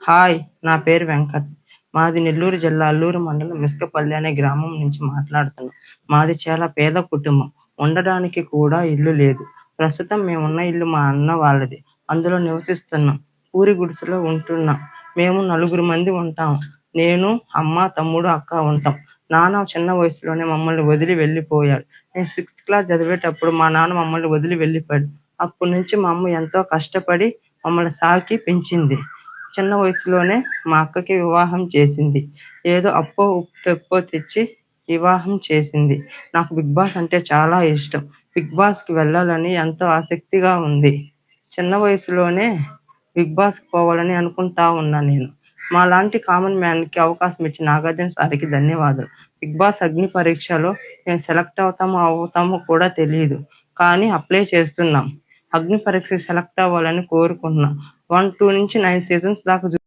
Hi! నా పేరు వెంకట్. మాది నెల్లూరు జిల్లా అల్లూరు మండలం మిస్కపల్లి అనే గ్రామం నుంచి మాట్లాడుతున్నాం. మాది చాలా పేద కుటుంబం. ఉండడానికి కూడా ఇల్లు లేదు. ప్రస్తుతం మేమున్న ఇల్లు మా అన్న వాళ్ళది. అందులో నివసిస్తున్నాం. పూరి గుడిసెలో ఉంటున్నాం. మేము నలుగురు మంది ఉంటాం. నేను, అమ్మ, తమ్ముడు, అక్క ఉంటాం. నాన్న చిన్న వయసులోనే మమ్మల్ని వదిలి వెళ్ళిపోయాడు. నేను సిక్స్త్ క్లాస్ చదివేటప్పుడు మా నాన్న మమ్మల్ని వదిలి వెళ్ళిపోయాడు. అప్పటి నుంచి మా అమ్మ ఎంతో కష్టపడి మమ్మల్ని సాకి పెంచింది. చిన్న వయసులోనే మా అక్కకి వివాహం చేసింది. ఏదో అప్పో తెప్పో తెచ్చి వివాహం చేసింది. నాకు 'బిగ్ బాస్' అంటే చాలా ఇష్టం. 'బిగ్ బాస్'కి వెళ్ళాలని ఎంతో ఆసక్తిగా ఉంది. చిన్న వయసులోనే 'బిగ్ బాస్'కి పోవాలని అనుకుంటా ఉన్నా నేను. మాలాంటి కామన్ మ్యాన్‌కి అవకాశం ఇచ్చిన నాగార్జున సార్‌కి ధన్యవాదాలు. 'బిగ్ బాస్' అగ్ని పరీక్షలో మేము సెలెక్ట్ అవుతామో కూడా తెలీదు. కానీ అప్లై చేస్తున్నాం. అగ్ని పరీక్షకి సెలెక్ట్ అవ్వాలని కోరుకుంటున్నాం. 1, 2 నుంచి 9 సీజన్స్ దాకా